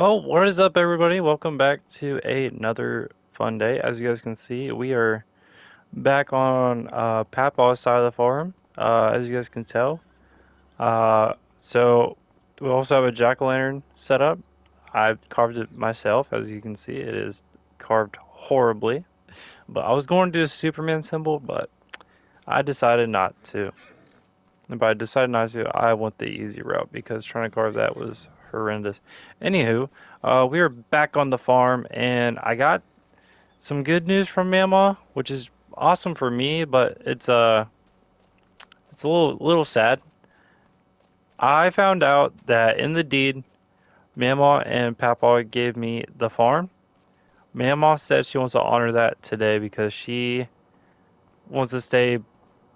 Well, what is up, everybody? Welcome back to another fun day. As you guys can see, we are back on Papaw's side of the farm, as you guys can tell. So we also have a jack-o'-lantern set up. I've carved it myself, as you can see. It is carved horribly, but I was going to do a Superman symbol, but I decided not to. And by decided not to, I went the easy route because trying to carve that was horrendous. Anywho, we are back on the farm, and I got some good news from Mama, which is awesome for me, but it's a little sad. I found out that in the deed, Mama and Papa gave me the farm. Mama said she wants to honor that today because she wants to stay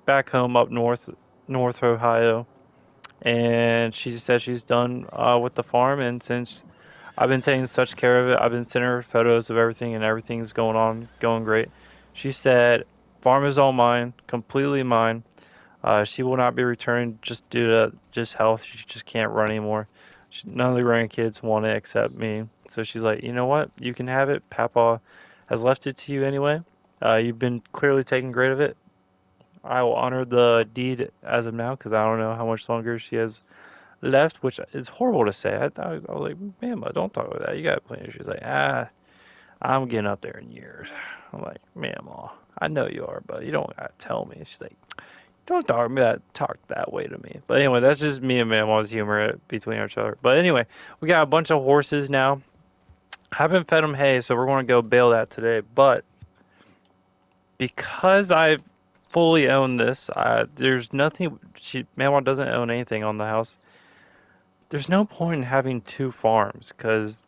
back home up north Ohio, and she said she's done with the farm. And since I've been taking such care of it, I've been sending her photos of everything, and everything's going great. She said, "Farm is all mine, completely mine." She will not be returning just due to just health. She just can't run anymore. None of the grandkids want it except me. So she's like, you know what? You can have it. Papa has left it to you anyway. You've been clearly taking great of it. I will honor the deed as of now because I don't know how much longer she has left, which is horrible to say. I was like, Mama, don't talk about that. You got plenty. She's like, I'm getting up there in years. I'm like, Mama, I know you are, but you don't gotta tell me. She's like, don't talk that way to me. But anyway, that's just me and Mama's humor between each other. But anyway, we got a bunch of horses now. Haven't fed them hay, so we're going to go bail that today. But because I fully own this, there's nothing. Mama doesn't own anything on the house. There's no point in having two farms because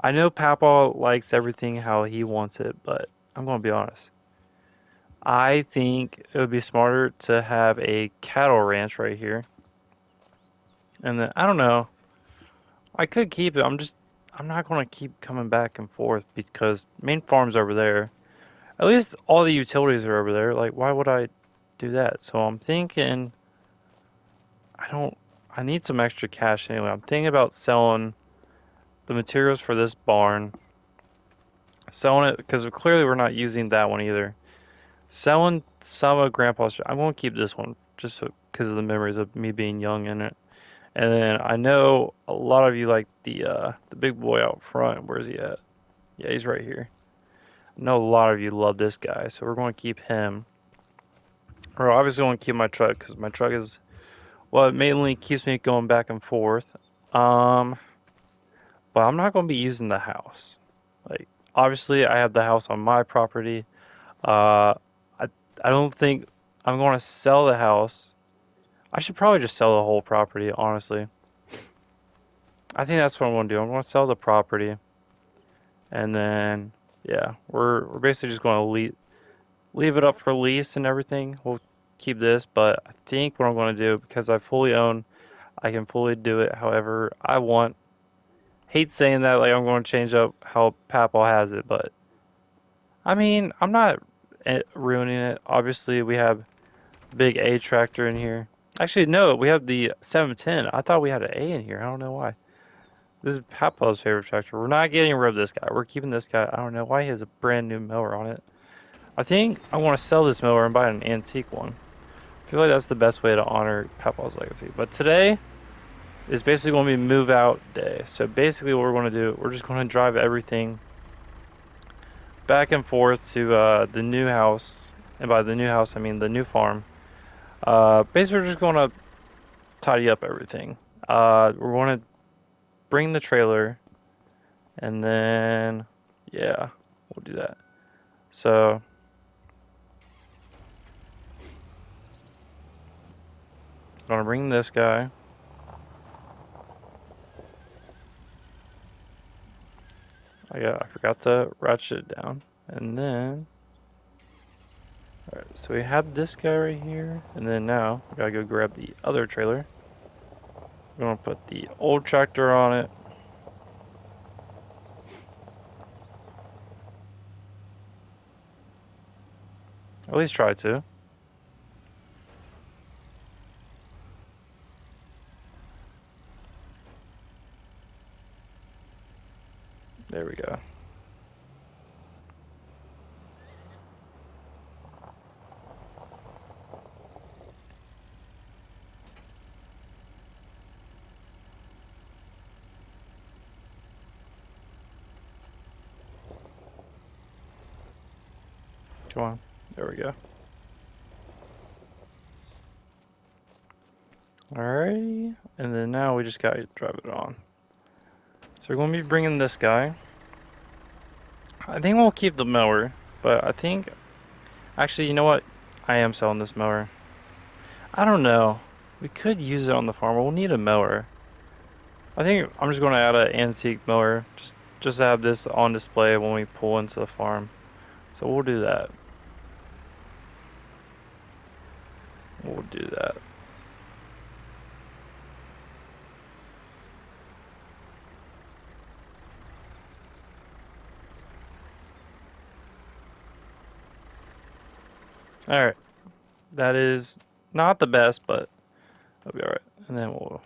I know Papa likes everything how he wants it, but I'm going to be honest. I think it would be smarter to have a cattle ranch right here. And then, I don't know. I could keep it. I'm not going to keep coming back and forth because main farm's over there. At least all the utilities are over there. Like, why would I do that? So I'm thinking, I don't, I need some extra cash anyway. I'm thinking about selling the materials for this barn, selling it because clearly we're not using that one either. Selling some of Grandpa's. I'm going to keep this one just because of the memories of me being young in it. And then I know a lot of you like the big boy out front. Where's he at? Yeah, he's right here. I know a lot of you love this guy, so we're going to keep him. We're obviously going to keep my truck because my truck is well, it mainly keeps me going back and forth. Um, but I'm not going to be using the house. Like, obviously, I have the house on my property. Uh, I I don't think I'm going to sell the house. I should probably just sell the whole property, honestly. I think that's what I'm going to do. I'm going to sell the property, and then yeah, we're basically just going to leave it up for lease and everything. We'll keep this, but I think what I'm going to do because I fully own, I can fully do it however I want. Hate saying that, like I'm going to change up how Papal has it, but I mean, I'm not ruining it. Obviously, we have big A tractor in here. Actually, no, we have the 710. I thought we had an A in here. I don't know why. This is Papa's favorite tractor. We're not getting rid of this guy. We're keeping this guy. I don't know why he has a brand new mower on it. I think I want to sell this mower and buy an antique one. I feel like that's the best way to honor Papa's legacy. But today is basically going to be move out day. So basically what we're going to do, we're just going to drive everything back and forth to the new house. And by the new house, I mean the new farm. Basically, we're just going to tidy up everything. We're going to bring the trailer and then, yeah, we'll do that. So, I'm going to bring this guy. I forgot to ratchet it down. And then alright, so we have this guy right here, and then now we gotta go grab the other trailer. We're gonna put the old tractor on it. At least try to. There we go. Come on. There we go. Alrighty. And then now we just gotta drive it on. So we're gonna be bringing this guy. I think we'll keep the mower, but I think actually, you know what? I am selling this mower. I don't know. We could use it on the farm. We'll need a mower. I think I'm just gonna add an antique mower. Just have this on display when we pull into the farm. So we'll do that. We'll do that. Alright. That is not the best, but it'll be alright. And then we'll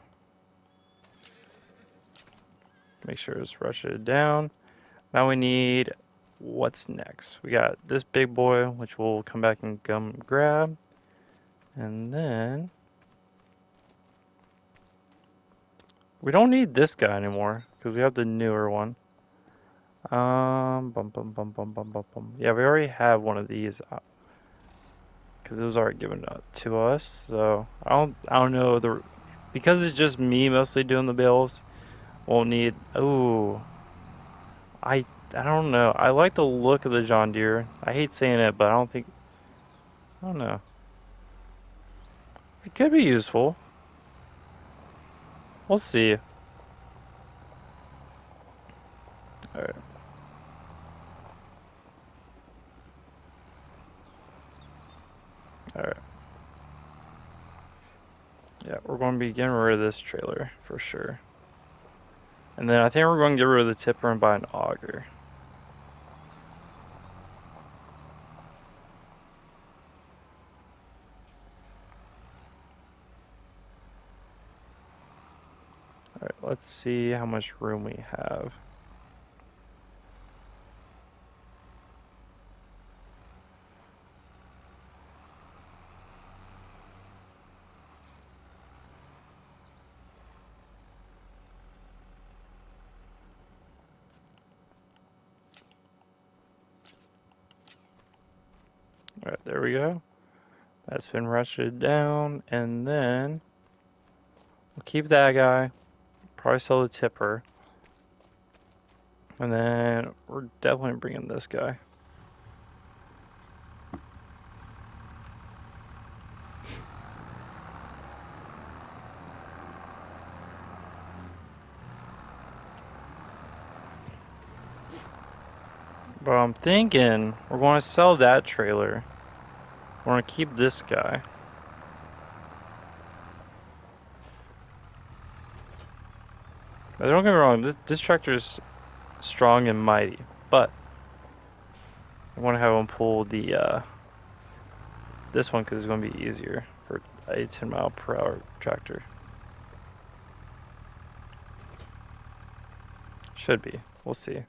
make sure it's rushed down. Now we need what's next. We got this big boy, which we'll come back and come grab. And then we don't need this guy anymore because we have the newer one. Bum, bum, bum, bum, bum, bum, bum. Yeah, we already have one of these because it was already given to us. So I don't know because it's just me mostly doing the bills. Won't need. Oh, I don't know. I like the look of the John Deere. I hate saying it, but I don't know. It could be useful. We'll see. All right. All right. Yeah, we're going to be getting rid of this trailer for sure. And then I think we're going to get rid of the tipper and buy an auger. Alright, let's see how much room we have. Alright, there we go. That's been rushed down, and then we'll keep that guy. Probably sell the tipper. And then we're definitely bringing this guy. But I'm thinking we're going to sell that trailer. We're going to keep this guy. Now, don't get me wrong, this tractor is strong and mighty, but I want to have him pull the this one because it's going to be easier for a 10-mile-per-hour tractor. Should be. We'll see.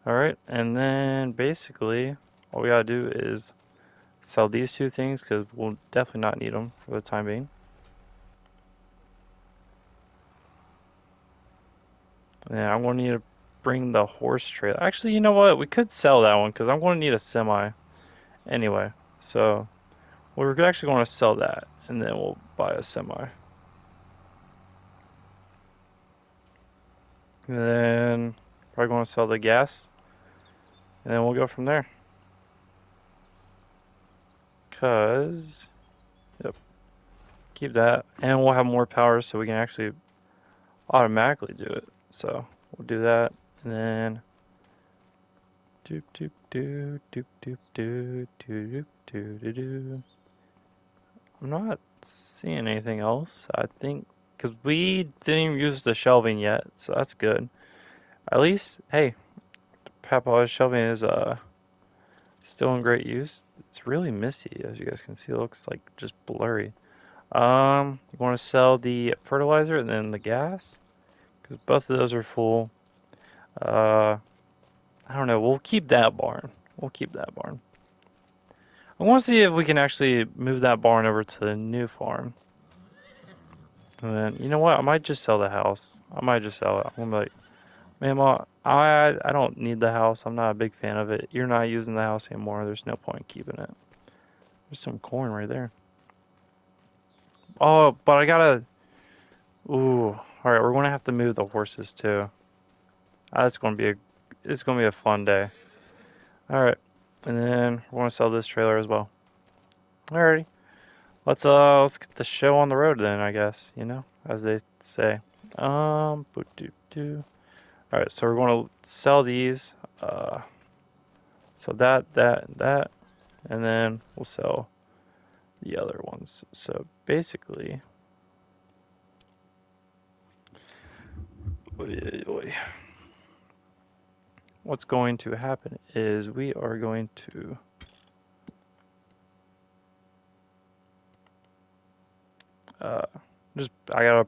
Alright, and then basically all we gotta do is sell these two things because we'll definitely not need them for the time being. And then I'm gonna need to bring the horse trailer. Actually, you know what? We could sell that one because I'm gonna need a semi anyway. So we're actually gonna sell that and then we'll buy a semi. And then probably gonna sell the gas and then we'll go from there. Cause, yep, keep that and we'll have more power so we can actually automatically do it. So we'll do that and then doop doop doop doop doop doop doop doop doop doop. I'm not seeing anything else. I think because we didn't even use the shelving yet, so that's good. At least, hey, Papa's shelving is still in great use. It's really misty, as you guys can see. It looks like just blurry. You want to sell the fertilizer and then the gas because both of those are full. I don't know. We'll keep that barn. We'll keep that barn. I want to see if we can actually move that barn over to the new farm. And then, you know what? I might just sell the house. I might just sell it. I'm gonna be like, man, Ma, I don't need the house. I'm not a big fan of it. You're not using the house anymore. There's no point in keeping it. There's some corn right there. Oh, but I gotta. Ooh. All right, we're gonna have to move the horses too. That's gonna be a. It's gonna be a fun day. All right, and then we're gonna sell this trailer as well. Alrighty. Let's get the show on the road then, I guess, as they say. Boot doo doo. All right, so we're going to sell these. So that, and then we'll sell the other ones. So basically, what's going to happen is we are going to I gotta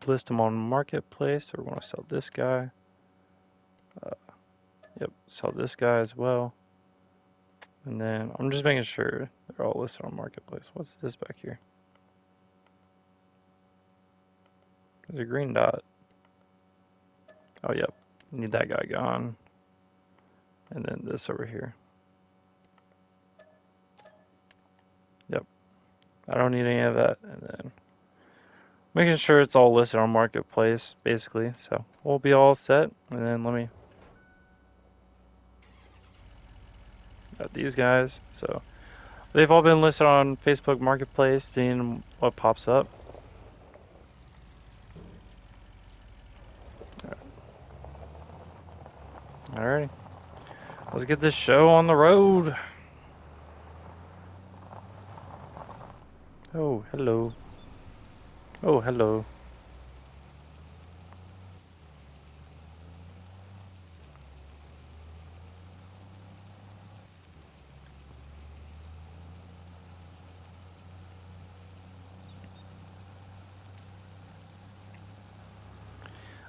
list them on marketplace. So we're going to sell this guy. Yep, sell this guy as well. And then I'm just making sure they're all listed on marketplace. What's this back here? There's a green dot. Oh, yep. Need that guy gone. And then this over here. Yep. I don't need any of that. And then making sure it's all listed on marketplace, basically. So we'll be all set. And then let me got these guys. So they've all been listed on Facebook Marketplace, seeing what pops up. Alrighty. Let's get this show on the road. Oh, hello. Oh, hello.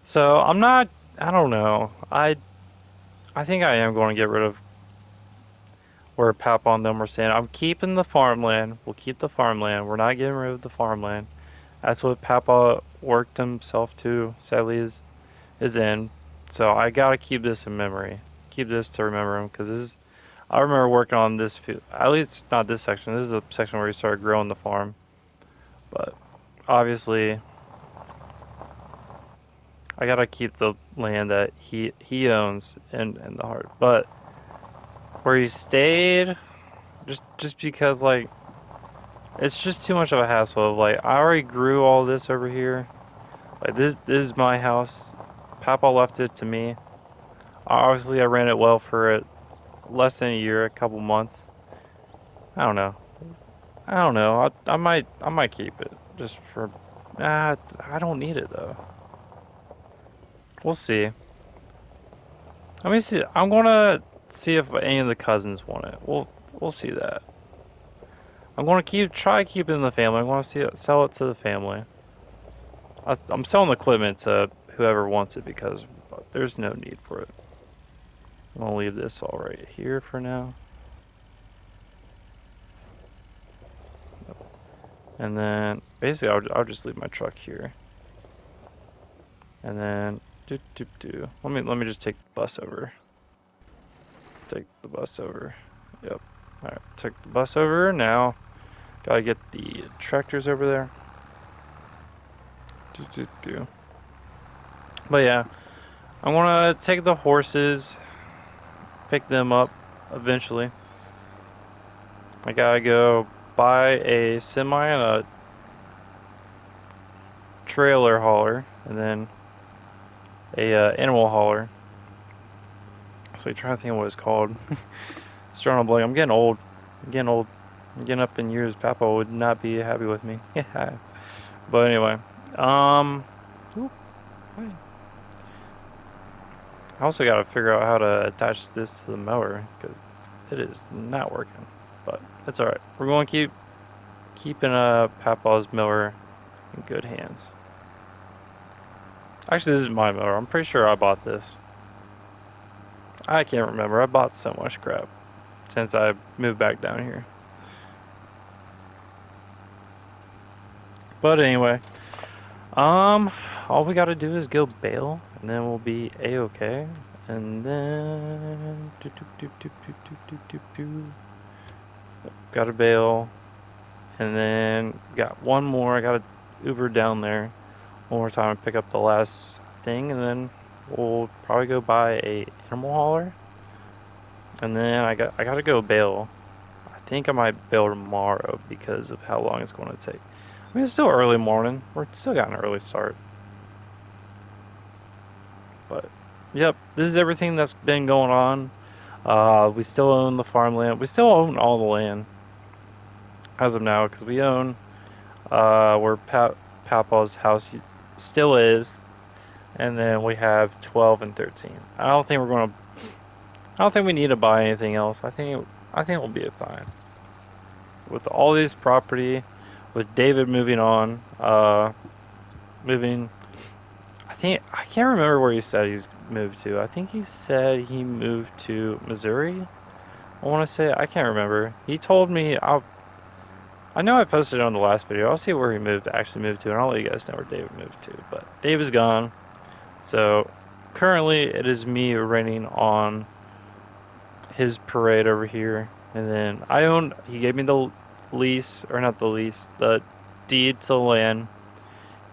So I'm not. I don't know. I think I am going to get rid of where Papa and them were saying. I'm keeping the farmland. We'll keep the farmland. We're not getting rid of the farmland. That's what Papa worked himself to. Sadly, is in. So I gotta keep this in memory. Keep this to remember him because this is. I remember working on this. At least not this section. This is a section where he started growing the farm. But obviously, I gotta keep the land that he owns in the heart. But where he stayed, just because like it's just too much of a hassle. Like I already grew all this over here. Like this is my house. Papa left it to me. Obviously, I ran it well for less than a year, a couple months. I don't know. I don't know. I might keep it just for. I don't need it though. We'll see. Let me see. I'm gonna see if any of the cousins want it. We'll see that. I'm gonna try keeping the family. I'm gonna sell it to the family. I'm selling the equipment to whoever wants it because there's no need for it. I'm gonna leave this all right here for now. And then basically I'll just leave my truck here. And then Let me just take the bus over. Take the bus over. Yep. Alright, took the bus over. Now gotta get the tractors over there. But yeah, I wanna take the horses, pick them up eventually. I gotta go buy a semi and a trailer hauler, and then a animal hauler. So I'm trying to think of what it's called. It's drawing a blank. I'm getting old. I'm getting old. I'm getting up in years. Papa would not be happy with me. Yeah. But anyway, ooh, I also got to figure out how to attach this to the mower because it is not working. But it's all right. We're going to keeping Papa's mower in good hands. Actually, this is my mower. I'm pretty sure I bought this. I can't remember. I bought so much crap since I moved back down here. But anyway, um, all we gotta do is go bail, and then we'll be a-okay. And then gotta bail, and then got one more. I gotta Uber down there one more time and pick up the last thing, and then we'll probably go buy a animal hauler, and then I gotta go bail. I think I might bail tomorrow because of how long it's going to take. I mean, it's still early morning. We're still got an early start, but yep, this is everything that's been going on. We still own the farmland. We still own all the land as of now because we own where Papa's house still is, and then we have 12 and 13. I don't think we're gonna. I don't think we need to buy anything else. I think we'll be fine with all this property. With David moving on, moving. I can't remember where he said he's moved to. I think he said he moved to Missouri. I want to say I can't remember. He told me I know I posted it on the last video. I'll see where he actually moved to, and I'll let you guys know where David moved to. But Dave is gone, so currently it is me renting on his parade over here, and then I own. He gave me the lease, or not the lease, the deed to the land,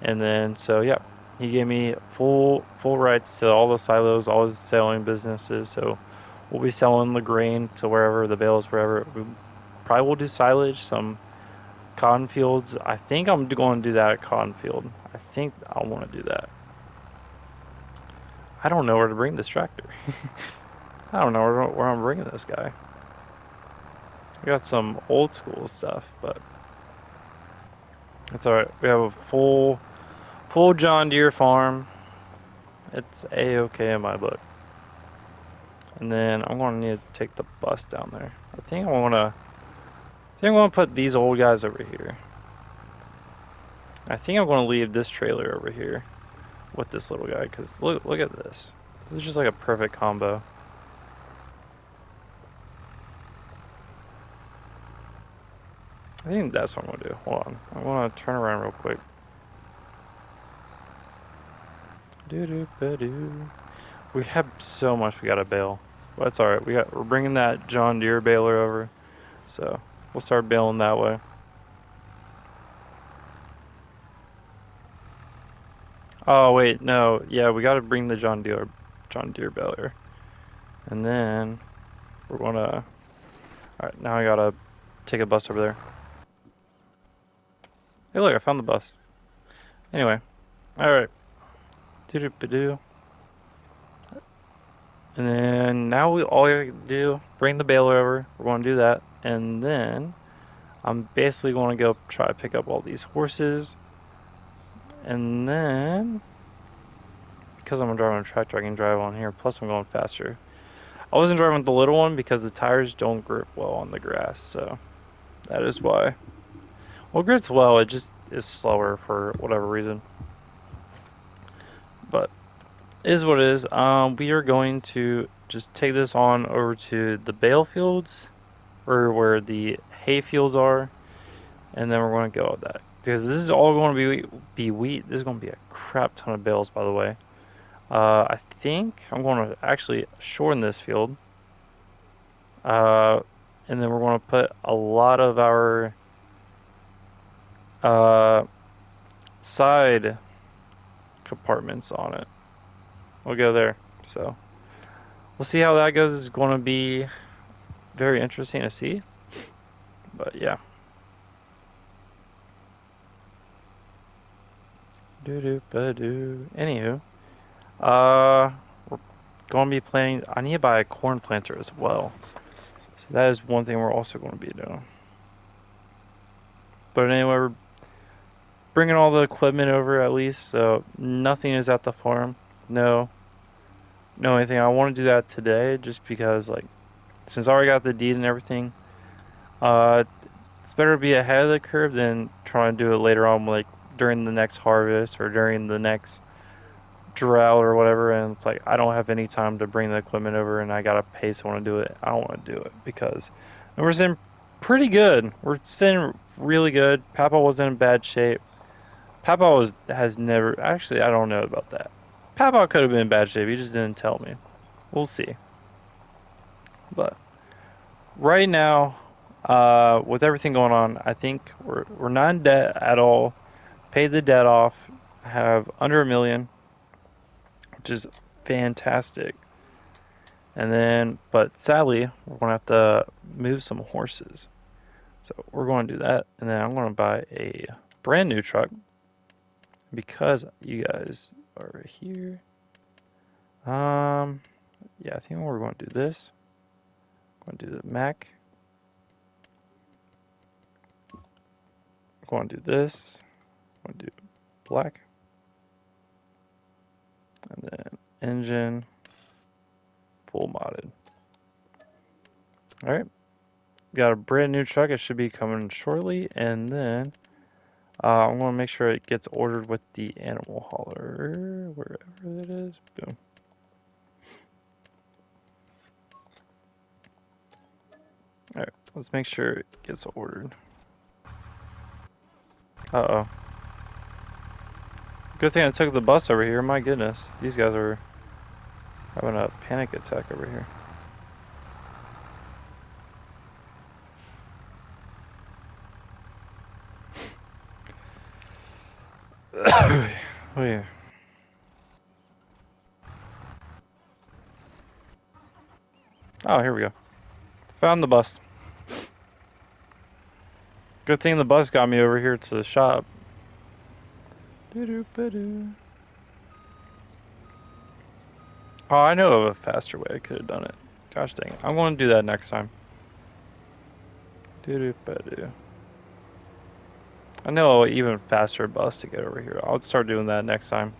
and then so yeah, he gave me full rights to all the silos, all his selling businesses. So we'll be selling the grain to wherever the bales, wherever. We probably will do silage, some cotton fields. I think I'm going to do that at cotton field. I think I want to do that. I don't know where to bring this tractor. I don't know where I'm bringing this guy. We got some old school stuff, but it's alright. We have a full John Deere farm. It's a-okay in my book. And then I'm gonna need to take the bus down there. I think I wanna put these old guys over here. I think I'm gonna leave this trailer over here with this little guy, because look at this. This is just like a perfect combo. I think that's what I'm gonna do. Hold on. I wanna turn around real quick. We have so much we gotta bail. But it's alright. We're bringing that John Deere baler over. So we'll start bailing that way. Oh wait, no. Yeah, we gotta bring the John Deere baler. And then we're gonna alright, now I gotta take a bus over there. Hey look, I found the bus. Anyway. Alright. Doo-doo-ba-doo. And then now all we gotta do, bring the baler over. We're gonna do that. And then I'm basically gonna go try to pick up all these horses. And then because I'm driving a tractor, I can drive on here. Plus I'm going faster. I wasn't driving with the little one because the tires don't grip well on the grass, so that is why. Well, it grips well, it just is slower for whatever reason. But it is what it is. We are going to just take this on over to the bale fields, or where the hay fields are, and then we're going to go with that. Because this is all going to be wheat. This is going to be a crap ton of bales, by the way. I think I'm going to actually shorten this field. And then we're going to put a lot of our side compartments on it. We'll go there. So we'll see how that goes. It's going to be very interesting to see. But yeah. Anywho, we're going to be planning. I need to buy a corn planter as well. So that is one thing we're also going to be doing. But anyway, we're bringing all the equipment over at least, so nothing is at the farm. No anything. I want to do that today just because, like, since I already got the deed and everything, it's better to be ahead of the curve than trying to do it later on, like during the next harvest or during the next drought or whatever, and it's like I don't have any time to bring the equipment over, and I gotta pay someone to do it. I don't want to do it because we're sitting pretty good. We're sitting really good. Papa was in bad shape. Papa has never actually. I don't know about that. Papa could have been in bad shape. He just didn't tell me. We'll see. But right now, with everything going on, I think we're not in debt at all. Paid the debt off. Have under 1 million, which is fantastic. And then, but sadly, we're gonna have to move some horses. So we're going to do that, and then I'm gonna buy a brand new truck because you guys are here. Yeah, I think we're going to do this. I'm going to do the Mac. I'm going to do this. I'm going to do black, and then engine full modded. All right, got a brand new truck. It should be coming shortly, and then I'm gonna make sure it gets ordered with the animal hauler wherever it is. Boom. All right, let's make sure it gets ordered. Uh-oh. Good thing I took the bus over here. My goodness, these guys are having a panic attack over here. Oh yeah. Oh, here we go. Found the bus. Good thing the bus got me over here to the shop. Oh, I know of a faster way I could have done it. Gosh dang it. I'm going to do that next time. I know an even faster bus to get over here. I'll start doing that next time.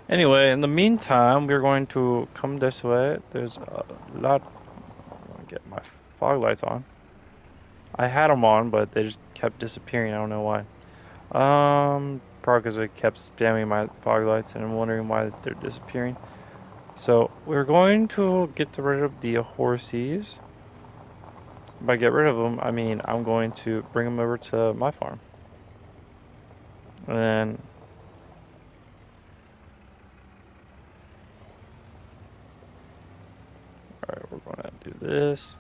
Anyway, in the meantime, we're going to come this way. There's a lot. I'm going to get my fog lights on. I had them on, but they just kept disappearing. I don't know why. Probably because I kept spamming my fog lights and I'm wondering why they're disappearing. So we're going to get rid of the horsies. By get rid of them, I mean I'm going to bring them over to my farm. And then alright, we're gonna do this.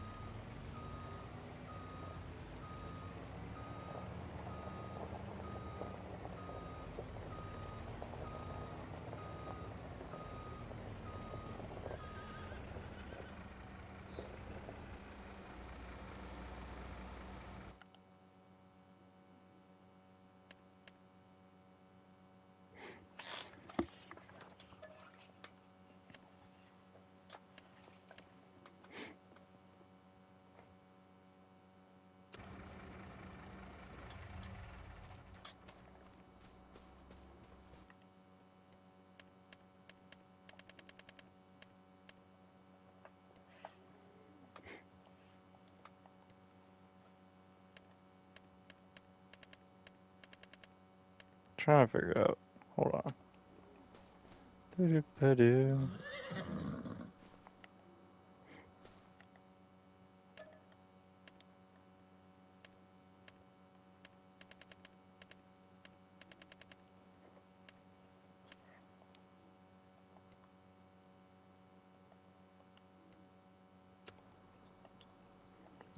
Trying to figure out. Hold on.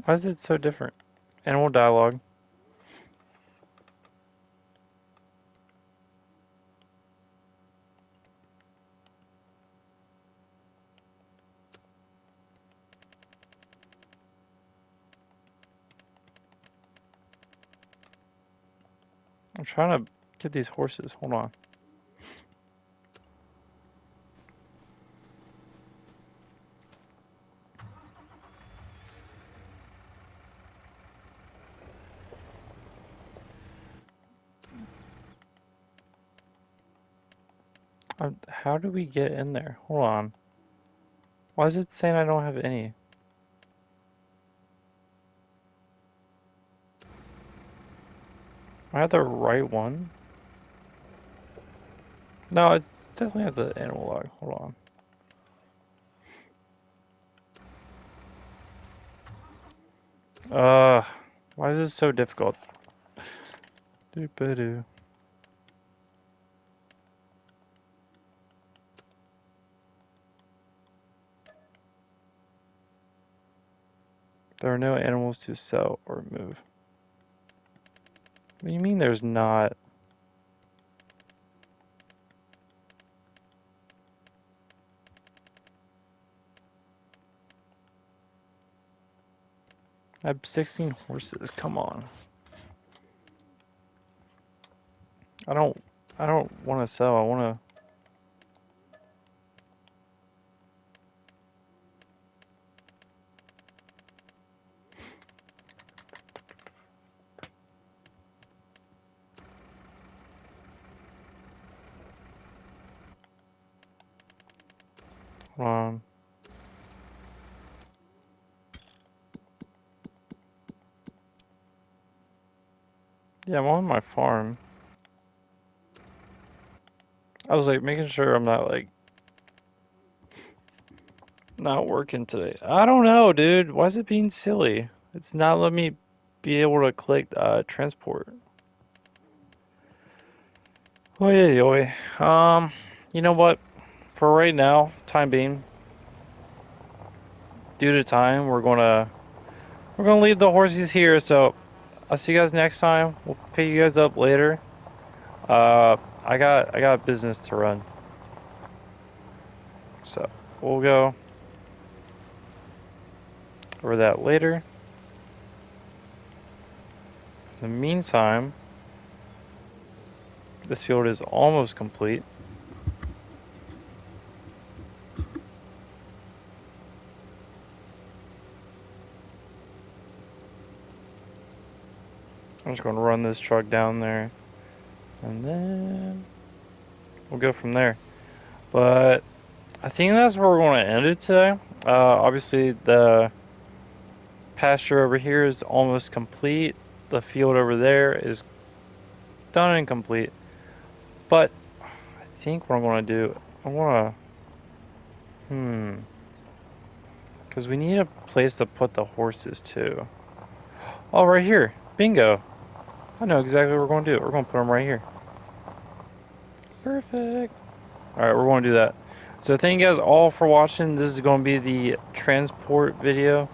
Why is it so different? Animal dialogue. I'm trying to get these horses. Hold on. How do we get in there? Hold on. Why is it saying I don't have any? Am I at the right one? No, it's definitely have the animal log. Hold on. Why is this so difficult? Doo-ba-doo. There are no animals to sell or move. What do you mean there's not? I have 16 horses. Come on. I don't want to sell. I want to. Hold on. Yeah, I'm on my farm. I was like making sure I'm not like not working today. I don't know, dude. Why is it being silly? It's not letting me be able to click transport. Oh yeah, oi. You know what? For right now, time being, due to time, we're gonna leave the horses here. So I'll see you guys next time. We'll pick you guys up later. I got business to run, so we'll go over that later. In the meantime, this field is almost complete. I'm just gonna run this truck down there, and then we'll go from there. But I think that's where we're going to end it today. Obviously, the pasture over here is almost complete. The field over there is done and complete. But I think what I'm going to do, I want to, because we need a place to put the horses too. Oh, right here. Bingo. I know exactly what we're going to do. We're going to put them right here. Perfect. Alright, we're going to do that. So thank you guys all for watching. This is going to be the transport video.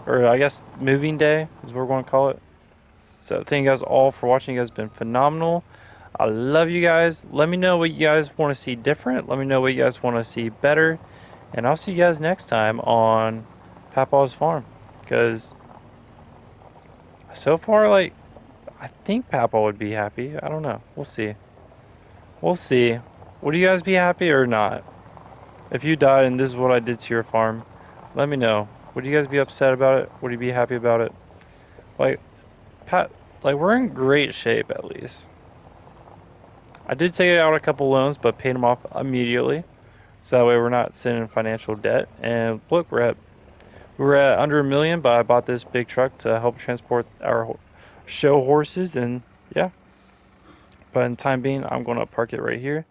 Or I guess moving day is what we're going to call it. So thank you guys all for watching. You guys have been phenomenal. I love you guys. Let me know what you guys want to see different. Let me know what you guys want to see better. And I'll see you guys next time on Papaw's Farm. Because so far, like, I think Papa would be happy. I don't know. We'll see. We'll see. Would you guys be happy or not? If you died and this is what I did to your farm, let me know. Would you guys be upset about it? Would you be happy about it? Like, Pat, like, we're in great shape at least. I did take out a couple loans, but paid them off immediately. So that way we're not sitting in financial debt. And look, we're at under $1 million, but I bought this big truck to help transport our show horses. And yeah, but in time being, I'm going to park it right here.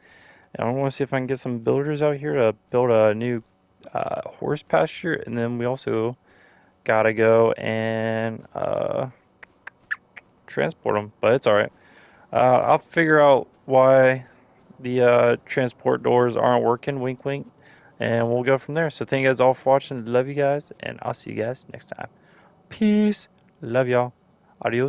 And I want to see if I can get some builders out here to build a new horse pasture. And then we also gotta go and transport them, but it's all right. I'll figure out why the transport doors aren't working, wink wink, and we'll go from there. So thank you guys all for watching. Love you guys, and I'll see you guys next time. Peace. Love y'all. Adios.